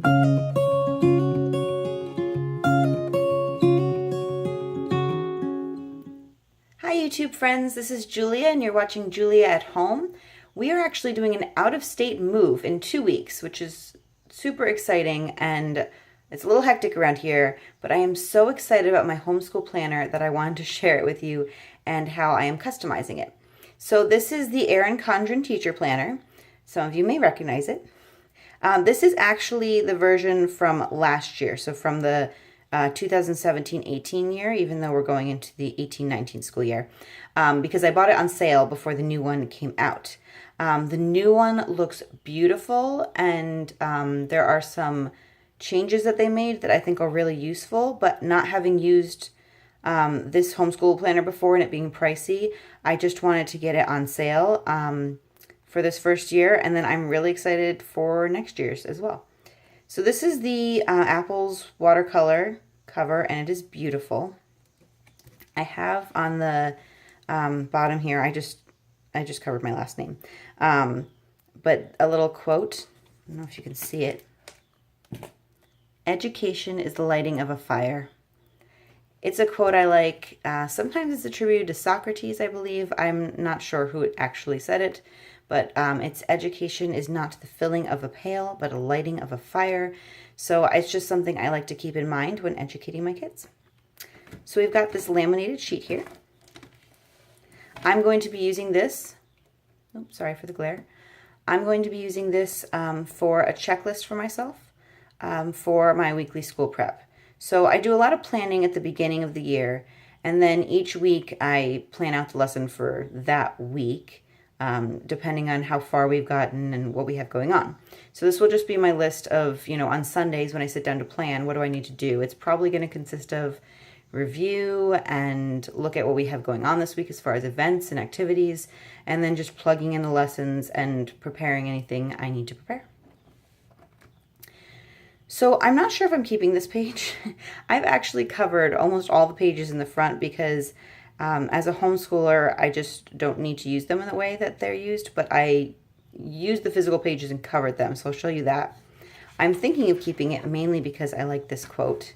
Hi YouTube friends, this is Julia and you're watching Julia at Home. We are actually doing an out-of-state move in 2 weeks, which is super exciting, and it's a little hectic around here, but I am so excited about my homeschool planner that I wanted to share it with you and how I am customizing it. So this is the Erin Condren teacher planner. Some of you may recognize it. This is actually the version from last year, so from the 2017-18 year, even though we're going into the 18-19 school year, because I bought it on sale before the new one came out. The new one looks beautiful, and there are some changes that they made that I think are really useful, but not having used this homeschool planner before and it being pricey, I just wanted to get it on sale for this first year, and then I'm really excited for next year's as well. So this is the Apples watercolor cover, and it is beautiful. I have on the bottom here, I just covered my last name, but a little quote. I don't know if you can see it. Education is the lighting of a fire. It's a quote I like. Sometimes it's attributed to Socrates, I believe. I'm not sure who actually said it, but it's education is not the filling of a pail, but a lighting of a fire. So it's just something I like to keep in mind when educating my kids. So we've got this laminated sheet here. I'm going to be using this, oops, sorry for the glare. I'm going to be using this for a checklist for myself for my weekly school prep. So I do a lot of planning at the beginning of the year, and then each week I plan out the lesson for that week, depending on how far we've gotten and what we have going on. So this will just be my list of, on Sundays when I sit down to plan, what do I need to do? It's probably going to consist of review and look at what we have going on this week as far as events and activities, and then just plugging in the lessons and preparing anything I need to prepare. So I'm not sure if I'm keeping this page. I've actually covered almost all the pages in the front because as a homeschooler, I just don't need to use them in the way that they're used, but I used the physical pages and covered them, so I'll show you that. I'm thinking of keeping it mainly because I like this quote.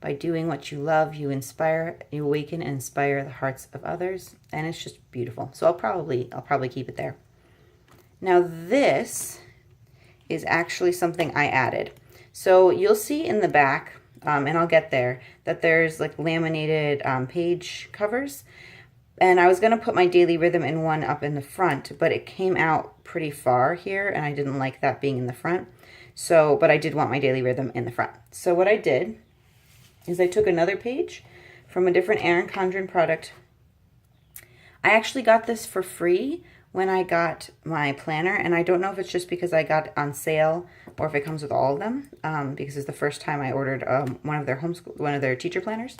By doing what you love, you inspire, you awaken and inspire the hearts of others, and it's just beautiful. So I'll probably keep it there. Now this is actually something I added. So you'll see in the back, and I'll get there, that there's like laminated page covers. And I was going to put my daily rhythm in one up in the front, but it came out pretty far here, and I didn't like that being in the front. So, but I did want my daily rhythm in the front. So what I did is I took another page from a different Erin Condren product. I actually got this for free when I got my planner, and I don't know if it's just because I got it on sale or if it comes with all of them, because it's the first time I ordered one of their teacher planners.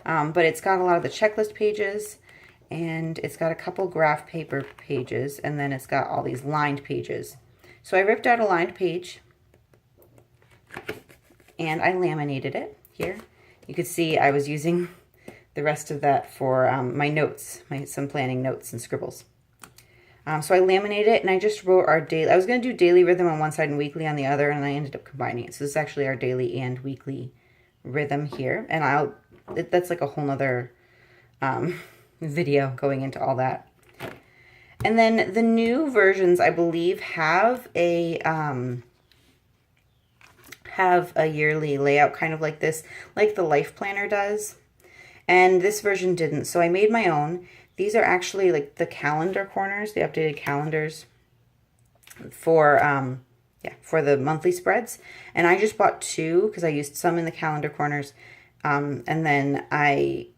But it's got a lot of the checklist pages, and it's got a couple graph paper pages, and then it's got all these lined pages. So I ripped out a lined page and I laminated it here. You could see I was using the rest of that for my notes, some planning notes and scribbles. So I laminated it, and I just wrote our daily. I was going to do daily rhythm on one side and weekly on the other, and I ended up combining it. So this is actually our daily and weekly rhythm here, and that's like a whole nother video going into all that. And then the new versions, I believe, have a yearly layout, kind of like this, like the Life Planner does. And this version didn't, so I made my own. These are actually like the calendar corners, the updated calendars for the monthly spreads. And I just bought 2 because I used some in the calendar corners, and then I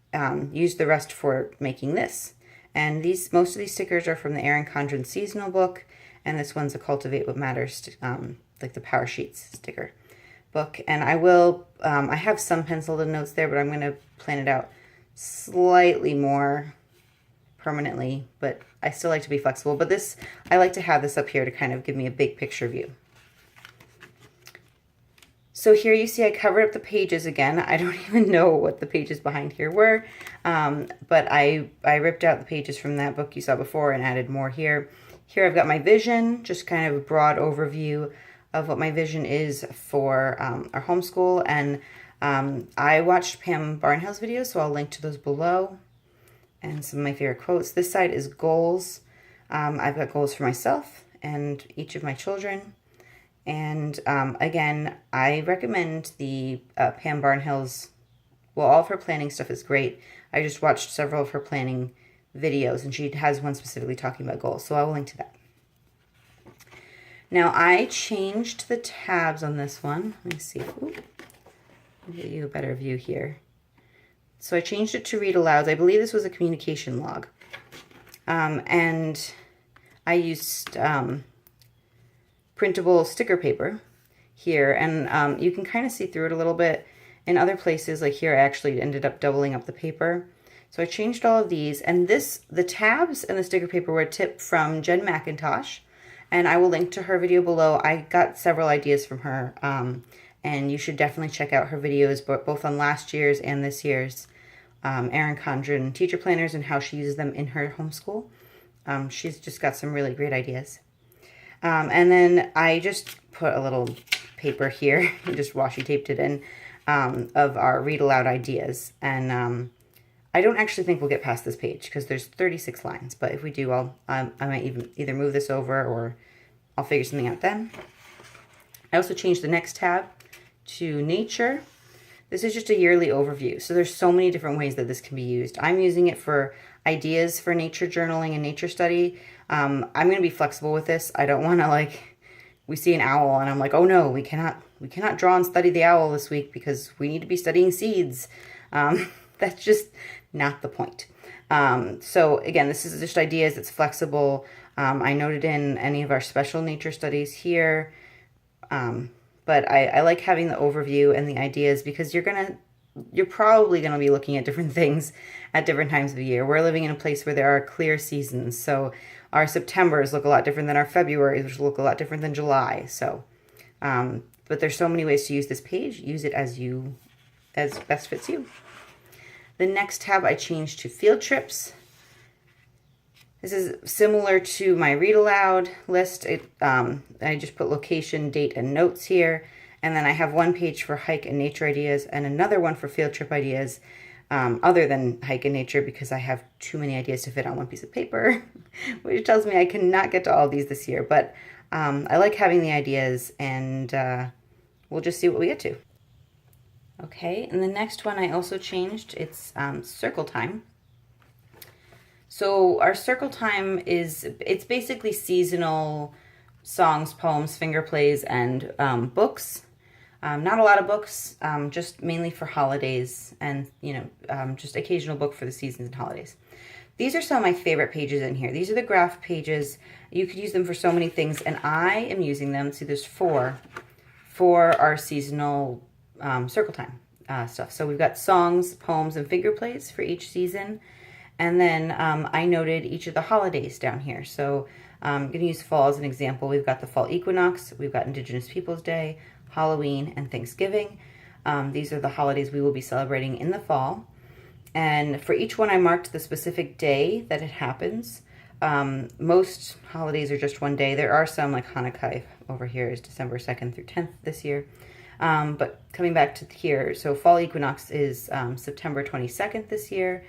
used the rest for making this. And most of these stickers are from the Erin Condren seasonal book, and this one's a Cultivate What Matters, like the Power Sheets sticker book. And I have some penciled in notes there, but I'm going to plan it out slightly more permanently, but I still like to be flexible. But this, I like to have this up here to kind of give me a big picture view. So here you see I covered up the pages again. I don't even know what the pages behind here were, but I ripped out the pages from that book you saw before and added more here. Here I've got my vision, just kind of a broad overview of what my vision is for our homeschool. And I watched Pam Barnhill's videos, so I'll link to those below. And some of my favorite quotes. This side is goals. I've got goals for myself and each of my children. And again, I recommend the Pam Barnhill's, well, all of her planning stuff is great. I just watched several of her planning videos, and she has one specifically talking about goals, so I will link to that. Now, I changed the tabs on this one. Let me see. Ooh, I'll get you a better view here. So I changed it to read alouds. I believe this was a communication log. And I used printable sticker paper here, and you can kind of see through it a little bit. In other places, like here, I actually ended up doubling up the paper. So I changed all of these, and the tabs and the sticker paper were a tip from Jen Mackintosh, and I will link to her video below. I got several ideas from her, and you should definitely check out her videos, both on last year's and this year's Erin Condren teacher planners and how she uses them in her homeschool. She's just got some really great ideas. And then I just put a little paper here and just washi taped it in of our read aloud ideas. And I don't actually think we'll get past this page because there's 36 lines. But if we do, I might either move this over or I'll figure something out then. I also changed the next tab to nature. This is just a yearly overview. So there's so many different ways that this can be used. I'm using it for ideas for nature journaling and nature study. I'm going to be flexible with this. I don't want to, we see an owl and I'm like, oh no, we cannot draw and study the owl this week because we need to be studying seeds. That's just not the point. So again, this is just ideas. It's flexible. I noted in any of our special nature studies here. But I like having the overview and the ideas because you're probably going to be looking at different things at different times of the year. We're living in a place where there are clear seasons. So our Septembers look a lot different than our Februarys, which look a lot different than July. So, but there's so many ways to use this page. Use it as best fits you. The next tab I changed to field trips. This is similar to my read aloud list. I just put location, date, and notes here. And then I have one page for hike and nature ideas and another one for field trip ideas, other than hike and nature because I have too many ideas to fit on one piece of paper, which tells me I cannot get to all of these this year. But I like having the ideas, and we'll just see what we get to. Okay, and the next one I also changed. It's circle time. So our circle time it's basically seasonal songs, poems, finger plays, and books. Not a lot of books, just mainly for holidays and, just occasional book for the seasons and holidays. These are some of my favorite pages in here. These are the graph pages. You could use them for so many things, and I am using them. See, there's 4 for our seasonal circle time stuff. So we've got songs, poems, and finger plays for each season. And then I noted each of the holidays down here. So I'm going to use fall as an example. We've got the fall equinox, we've got Indigenous Peoples Day, Halloween, and Thanksgiving. These are the holidays we will be celebrating in the fall. And for each one I marked the specific day that it happens. Most holidays are just one day. There are some, like Hanukkah over here is December 2nd through 10th this year. But coming back to here, so fall equinox is September 22nd this year.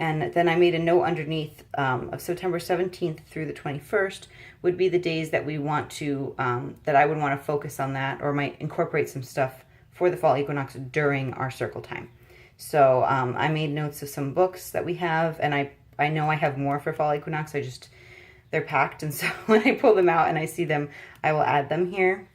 And then I made a note underneath of September 17th through the 21st would be the days that we want to, that I would want to focus on that or might incorporate some stuff for the fall equinox during our circle time. So I made notes of some books that we have, and I know I have more for fall equinox. They're packed, and so when I pull them out and I see them, I will add them here.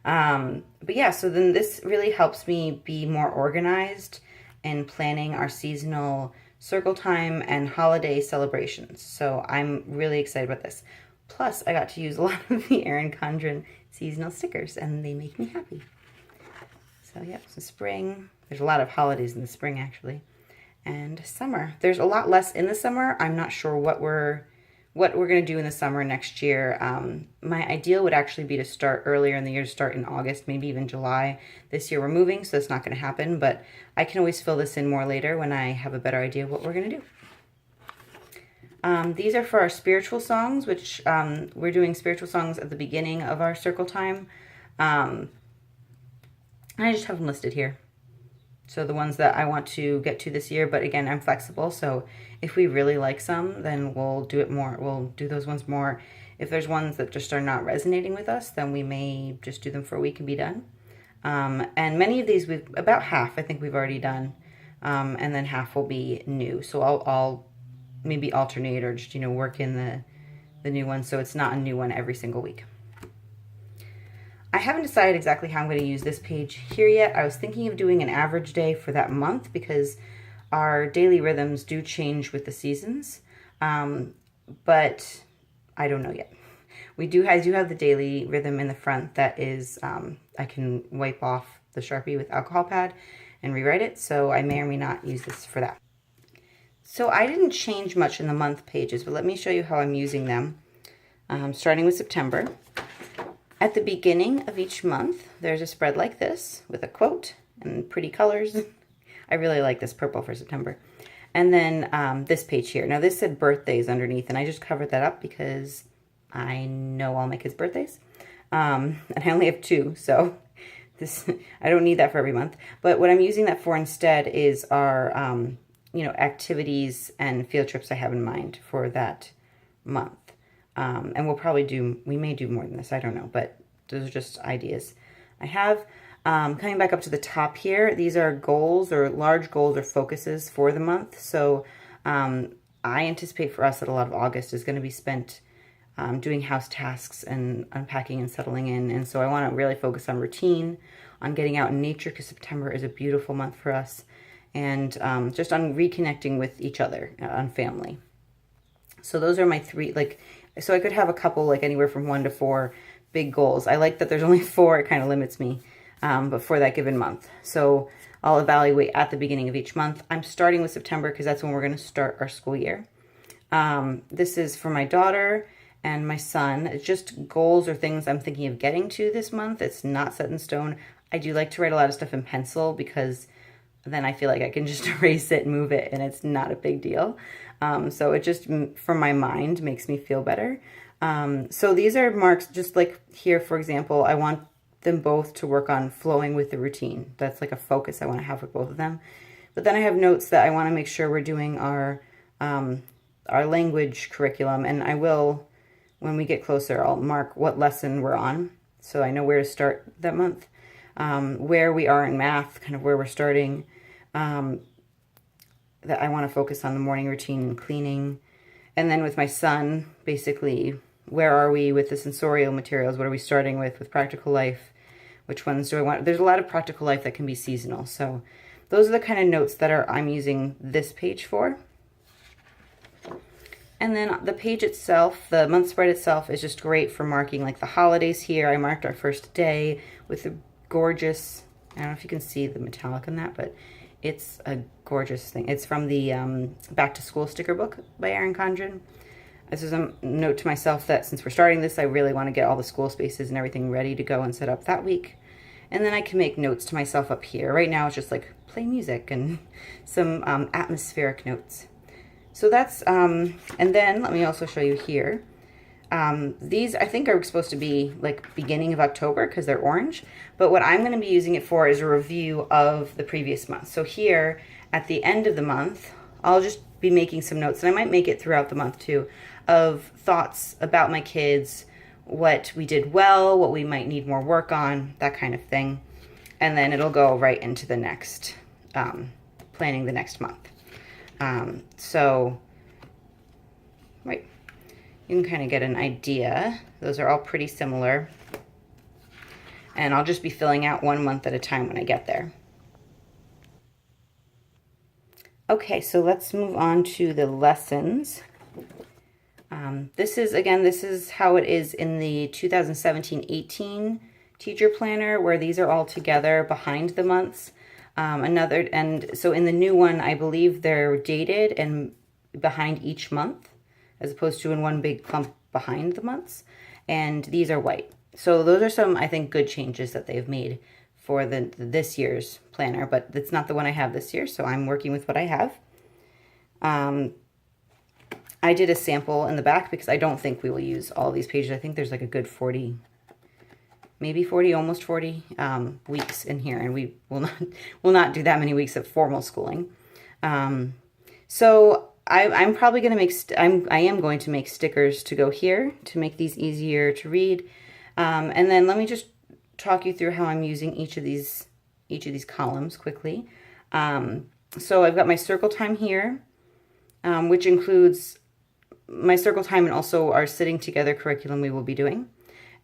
But yeah, so then this really helps me be more organized in planning our seasonal circle time and holiday celebrations. So I'm really excited about this. Plus, I got to use a lot of the Erin Condren seasonal stickers, and they make me happy. So yeah, so spring. There's a lot of holidays in the spring, actually. And summer. There's a lot less in the summer. I'm not sure what we're going to do in the summer next year. My ideal would actually be to start earlier in the year, to start in August, maybe even July. This year we're moving, so it's not going to happen, but I can always fill this in more later when I have a better idea of what we're going to do. These are for our spiritual songs, which we're doing spiritual songs at the beginning of our circle time. I just have them listed here. So the ones that I want to get to this year, but again, I'm flexible. So if we really like some, then we'll do it more. We'll do those ones more. If there's ones that just are not resonating with us, then we may just do them for a week and be done. And many of these, about half, I think we've already done. And then half will be new. So I'll maybe alternate or just, work in the new one. So it's not a new one every single week. I haven't decided exactly how I'm going to use this page here yet. I was thinking of doing an average day for that month because our daily rhythms do change with the seasons. But I don't know yet. I do have the daily rhythm in the front that is, I can wipe off the Sharpie with alcohol pad and rewrite it. So I may or may not use this for that. So I didn't change much in the month pages, but let me show you how I'm using them. Starting with September. At the beginning of each month, there's a spread like this with a quote and pretty colors. I really like this purple for September. And then this page here. Now this said birthdays underneath, and I just covered that up because I know all my kids' birthdays. And I only have 2, so I don't need that for every month. But what I'm using that for instead is our activities and field trips I have in mind for that month. And we may do more than this, I don't know, but those are just ideas I have. Coming back up to the top here, these are goals or large goals or focuses for the month. So I anticipate for us that a lot of August is going to be spent doing house tasks and unpacking and settling in. And so I want to really focus on routine, on getting out in nature, because September is a beautiful month for us, and just on reconnecting with each other, on family. So those are my 3, so I could have a couple, anywhere from 1 to 4 big goals. I like that there's only 4, it kind of limits me, but for that given month. So I'll evaluate at the beginning of each month. I'm starting with September because that's when we're going to start our school year. This is for my daughter and my son. It's just goals or things I'm thinking of getting to this month. It's not set in stone. I do like to write a lot of stuff in pencil because then I feel like I can just erase it and move it, and it's not a big deal. So it just, for my mind, makes me feel better. So these are marks, just like here, for example, I want them both to work on flowing with the routine. That's like a focus I want to have with both of them. But then I have notes that I want to make sure we're doing our language curriculum, and I will, when we get closer, I'll mark what lesson we're on, so I know where to start that month, where we are in math, kind of where we're starting, that I want to focus on the morning routine and cleaning. And then with my son, basically, where are we with the sensorial materials? What are we starting with practical life? Which ones do I want? There's a lot of practical life that can be seasonal. So those are the kind of notes that I'm using this page for. And then the page itself, the month spread itself, is just great for marking the holidays here. I marked our first day with the gorgeous, I don't know if you can see the metallic on that, but it's a gorgeous thing. It's from the Back to School sticker book by Erin Condren. This is a note to myself that since we're starting this, I really want to get all the school spaces and everything ready to go and set up that week. And then I can make notes to myself up here. Right now it's just play music and some atmospheric notes. So that's, and then let me also show you here. These I think are supposed to be beginning of October because they're orange, but what I'm going to be using it for is a review of the previous month. So here at the end of the month, I'll just be making some notes, and I might make it throughout the month too, of thoughts about my kids, what we did well, what we might need more work on, that kind of thing. And then it'll go right into the next, planning the next month. So, right. You can kind of get an idea. Those are all pretty similar. And I'll just be filling out 1 month at a time when I get there. Okay, so let's move on to the lessons. This is how it is in the 2017-18 teacher planner, where these are all together behind the months. And so in the new one, I believe they're dated and behind each month, as opposed to in one big clump behind the months. And these are white. So those are some, I think, good changes that they've made for this year's planner, but it's not the one I have this year, so I'm working with what I have. I did a sample in the back because I don't think we will use all these pages. I think there's like a good 40, maybe 40, almost 40 weeks in here, and we will not do that many weeks of formal schooling. So I'm probably going to make, I am going to make stickers to go here to make these easier to read. And then let me just talk you through how I'm using each of these columns quickly. So I've got my circle time here, which includes my circle time and also our sitting together curriculum we will be doing.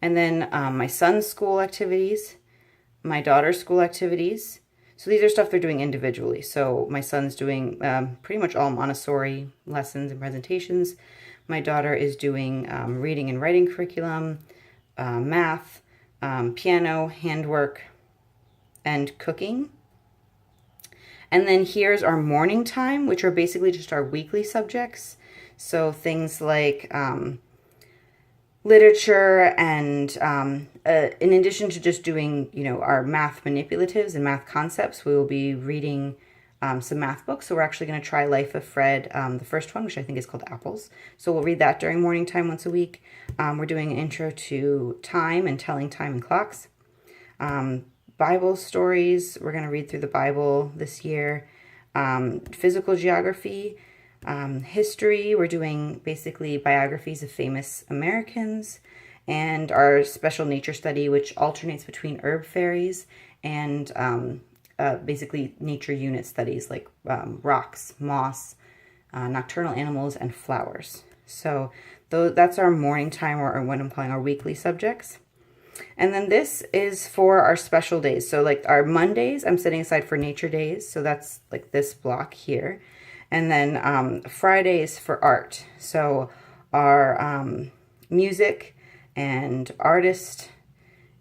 And then my son's school activities, my daughter's school activities. So these are stuff they're doing individually. So my son's doing pretty much all Montessori lessons and presentations. My daughter is doing reading and writing curriculum, math, piano, handwork, and cooking. And then here's our morning time, which are basically just our weekly subjects. So things like literature and in addition to just doing, our math manipulatives and math concepts, we will be reading some math books. So we're actually going to try Life of Fred, the first one, which I think is called Apples. So we'll read that during morning time once a week. We're doing an intro to time and telling time and clocks. Bible stories, we're going to read through the Bible this year. Physical geography, history, we're doing basically biographies of famous Americans, and our special nature study, which alternates between herb fairies and basically nature unit studies like rocks, moss, nocturnal animals, and flowers. So that's our morning time, or what I'm calling our weekly subjects. And then this is for our special days. So like our Mondays, I'm setting aside for nature days. So that's like this block here. And then Fridays for art. So our music and artist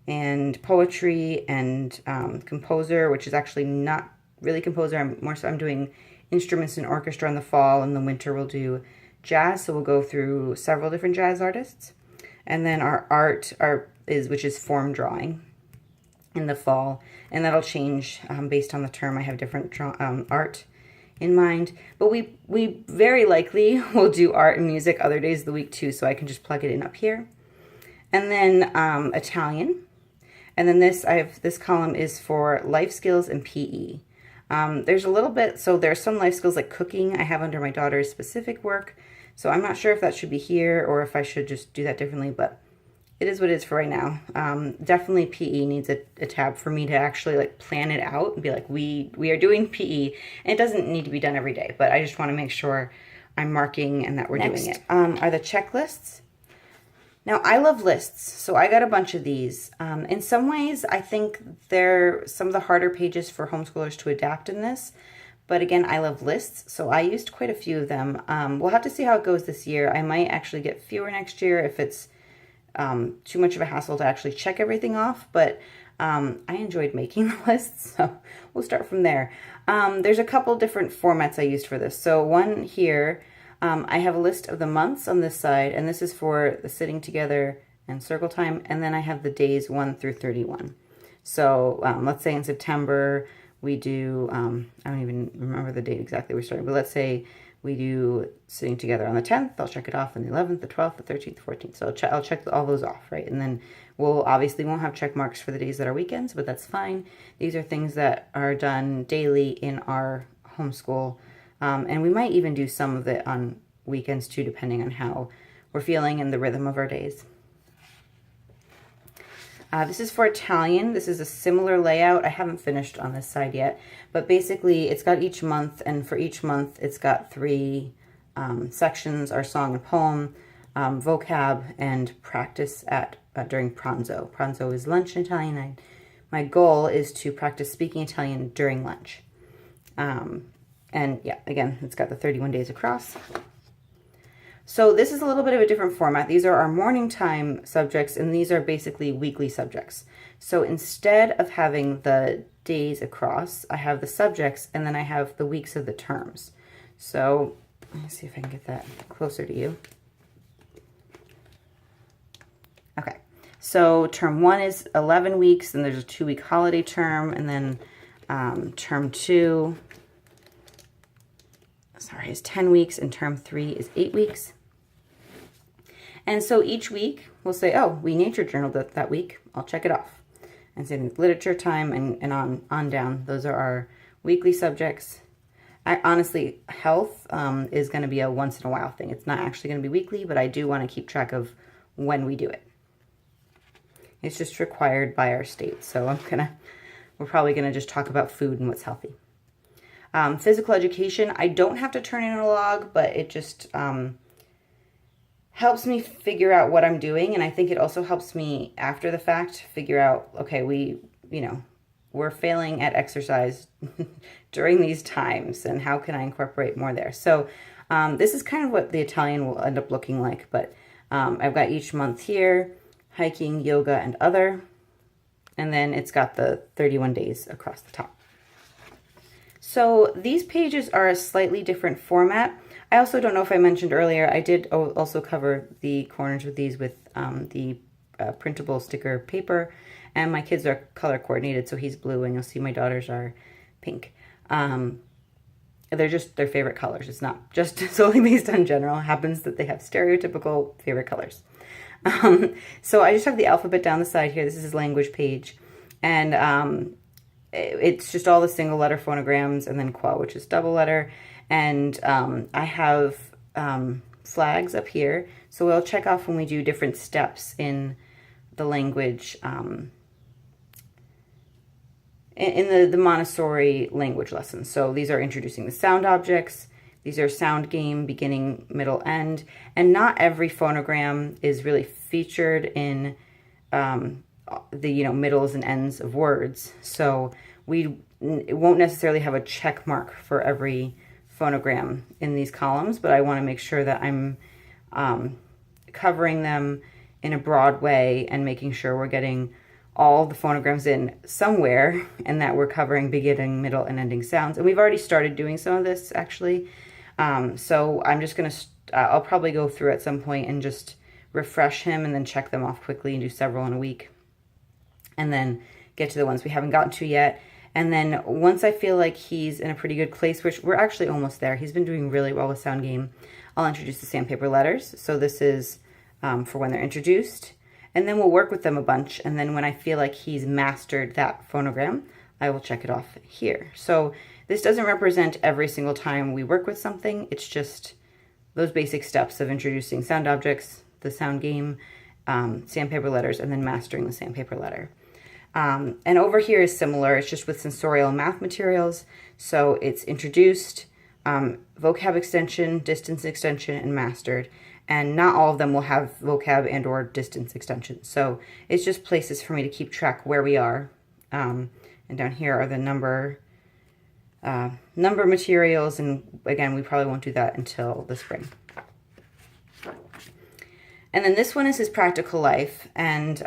and poetry and composer, which is actually not really composer. I'm doing instruments and orchestra in the fall. In the winter we'll do jazz. So we'll go through several different jazz artists. And then our art, which is form drawing in the fall, and that'll change based on the term. I have different art in mind, but we very likely will do art and music other days of the week too, so I can just plug it in up here. And then Italian, and then this column is for life skills and PE. There's a little bit, so there's some life skills like cooking I have under my daughter's specific work, so I'm not sure if that should be here or if I should just do that differently, but it is what it is for right now. Definitely PE needs a tab for me to actually like plan it out and be like, we are doing PE. And it doesn't need to be done every day, but I just want to make sure I'm marking and that we're doing it. Are the checklists. Now I love lists, so I got a bunch of these. In some ways, I think they're some of the harder pages for homeschoolers to adapt in this. But again, I love lists, so I used quite a few of them. We'll have to see how it goes this year. I might actually get fewer next year if it's too much of a hassle to actually check everything off, but I enjoyed making the lists, so we'll start from there. There's a couple different formats I used for this. So one here, I have a list of the months on this side, and this is for the sitting together and circle time, and then I have the days 1 through 31. So let's say in September we do, I don't even remember the date exactly we're starting, but let's say we do sitting together on the 10th. I'll check it off on the 11th, the 12th, the 13th, the 14th. So I'll check all those off, right? And then we'll obviously won't have check marks for the days that are weekends, but that's fine. These are things that are done daily in our homeschool. And we might even do some of it on weekends too, depending on how we're feeling and the rhythm of our days. This is for Italian. This is a similar layout. I haven't finished on this side yet, but basically it's got each month, and for each month it's got 3 sections: our song and poem, vocab, and practice during pranzo. Pranzo is lunch in Italian. My goal is to practice speaking Italian during lunch. And yeah, again, it's got the 31 days across. So this is a little bit of a different format. These are our morning time subjects, and these are basically weekly subjects. So instead of having the days across, I have the subjects, and then I have the weeks of the terms. So let me see if I can get that closer to you. Okay, so term 1 is 11 weeks, and there's a 2-week holiday term, and then term 2, is 10 weeks, and term 3 is 8 weeks. And so each week we'll say, oh, we nature journaled that week. I'll check it off. And same with literature time and on down. Those are our weekly subjects. Honestly, health is going to be a once in a while thing. It's not actually going to be weekly, but I do want to keep track of when we do it. It's just required by our state. So we're probably going to just talk about food and what's healthy. Physical education, I don't have to turn in a log, but it just helps me figure out what I'm doing. And I think it also helps me after the fact figure out, okay, we're failing at exercise during these times, and how can I incorporate more there? So this is kind of what the Italian will end up looking like, but I've got each month here, hiking, yoga, and other, and then it's got the 31 days across the top. So these pages are a slightly different format. I also don't know if I mentioned earlier, I did also cover the corners with these with the printable sticker paper, and my kids are color coordinated, so he's blue and you'll see my daughters are pink. They're just their favorite colors. It's not just solely based on general. It happens that they have stereotypical favorite colors. So I just have the alphabet down the side here. This is his language page, and it's just all the single letter phonograms, and then qua, which is double letter. And I have flags up here, so we'll check off when we do different steps in the language, in the Montessori language lessons. So these are introducing the sound objects. These are sound game, beginning, middle, end. And not every phonogram is really featured in the middles and ends of words. So it won't necessarily have a check mark for every phonogram in these columns, but I want to make sure that I'm covering them in a broad way and making sure we're getting all the phonograms in somewhere, and that we're covering beginning, middle, and ending sounds. And we've already started doing some of this, actually. So I'm just going to, I'll probably go through at some point and just refresh him and then check them off quickly and do several in a week. And then get to the ones we haven't gotten to yet. And then once I feel like he's in a pretty good place, which we're actually almost there, he's been doing really well with sound game, I'll introduce the sandpaper letters. So this is for when they're introduced. And then we'll work with them a bunch. And then when I feel like he's mastered that phonogram, I will check it off here. So this doesn't represent every single time we work with something. It's just those basic steps of introducing sound objects, the sound game, sandpaper letters, and then mastering the sandpaper letter. And over here is similar. It's just with sensorial math materials. So it's introduced, vocab extension, distance extension, and mastered. And not all of them will have vocab and or distance extension. So it's just places for me to keep track where we are. And down here are the number materials. And again, we probably won't do that until the spring. And then this one is his practical life. And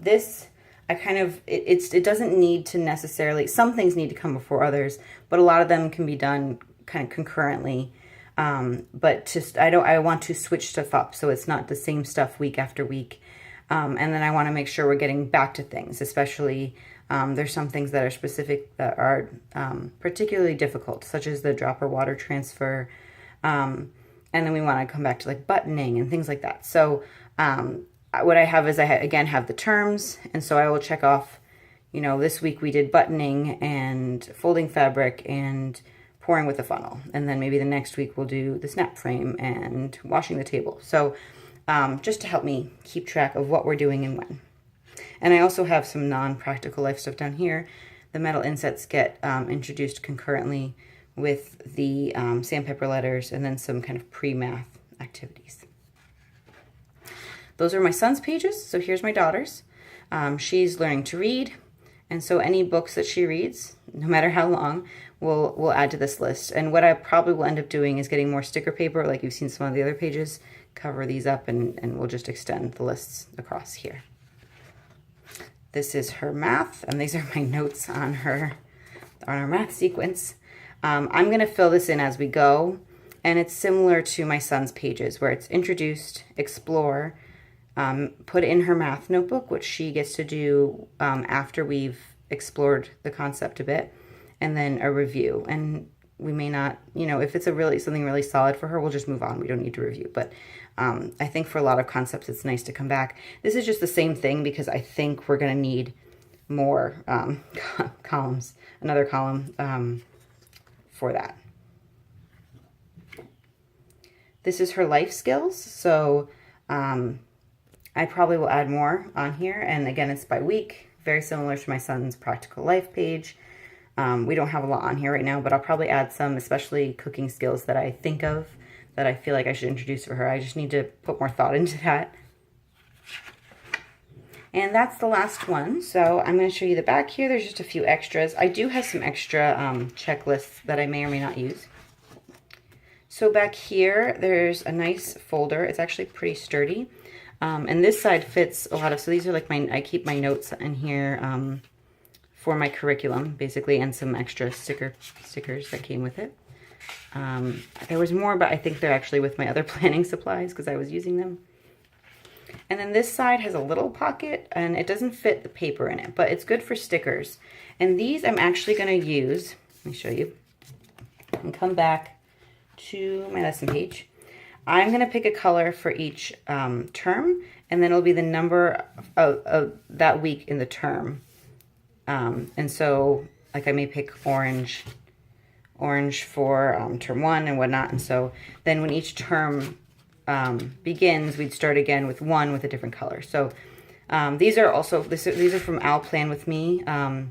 this, it doesn't need to necessarily, some things need to come before others, but a lot of them can be done kind of concurrently. But just, I want to switch stuff up so it's not the same stuff week after week. And then I want to make sure we're getting back to things, especially there's some things that are specific that are particularly difficult, such as the dropper water transfer. And then we want to come back to like buttoning and things like that. So what I have is again have the terms. And so I will check off, this week we did buttoning and folding fabric and pouring with a funnel. And then maybe the next week we'll do the snap frame and washing the table. So just to help me keep track of what we're doing and when. And I also have some non-practical life stuff down here. The metal insets get introduced concurrently with the sandpaper letters, and then some kind of pre-math activities. Those are my son's pages. So here's my daughter's. She's learning to read. And so any books that she reads, no matter how long, we'll add to this list. And what I probably will end up doing is getting more sticker paper, like you've seen some of the other pages, cover these up, and we'll just extend the lists across here. This is her math, and these are my notes on her math sequence. I'm going to fill this in as we go, and it's similar to my son's pages, where it's introduced, explore, put in her math notebook, which she gets to do after we've explored the concept a bit, and then a review. And we may not, if it's something really solid for her, we'll just move on. We don't need to review. But I think for a lot of concepts, it's nice to come back. This is just the same thing because I think we're going to need more columns, another column for that. This is her life skills, so I probably will add more on here. And again, it's by week, very similar to my son's practical life page. We don't have a lot on here right now, but I'll probably add some, especially cooking skills that I think of that I feel like I should introduce for her. I just need to put more thought into that. And that's the last one. So I'm going to show you the back here. There's just a few extras. I do have some extra checklists that I may or may not use. So back here, there's a nice folder. It's actually pretty sturdy. And this side fits a lot of, so these are like I keep my notes in here for my curriculum, basically, and some extra stickers that came with it. There was more, but I think they're actually with my other planning supplies because I was using them. And then this side has a little pocket, and it doesn't fit the paper in it, but it's good for stickers. And these I'm actually going to use, let me show you, and come back to my lesson page. I'm going to pick a color for each term, and then it'll be the number of that week in the term. And so, like, I may pick orange for term 1 and whatnot. And so then when each term begins, we'd start again with one with a different color. So these are also, these are from OwlPlanWithYou,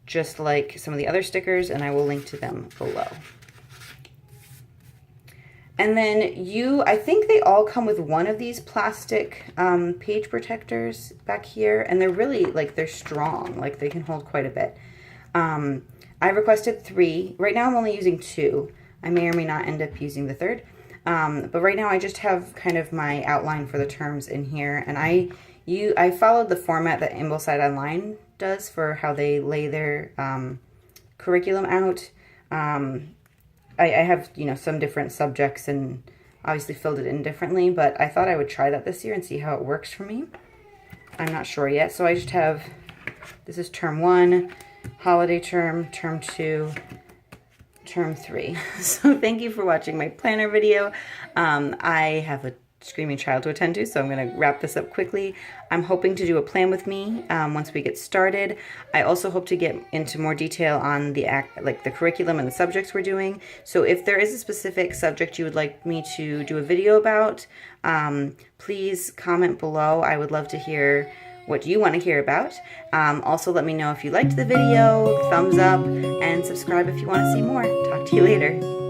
just like some of the other stickers, and I will link to them below. And then I think they all come with one of these plastic page protectors back here, and they're really, like, they're strong, like they can hold quite a bit. I requested 3. Right now I'm only using 2. I may or may not end up using the 3rd. But right now I just have kind of my outline for the terms in here, and I followed the format that Ambleside Online does for how they lay their curriculum out. I have, some different subjects and obviously filled it in differently, but I thought I would try that this year and see how it works for me. I'm not sure yet, so I just have, this is term 1, holiday term, term 2, term 3. So thank you for watching my planner video. I have a screaming child to attend to, so I'm going to wrap this up quickly. I'm hoping to do a plan with me once we get started. I also hope to get into more detail on the curriculum and the subjects we're doing. So if there is a specific subject you would like me to do a video about, please comment below. I would love to hear what you want to hear about. Also, let me know if you liked the video, thumbs up, and subscribe if you want to see more. Talk to you later.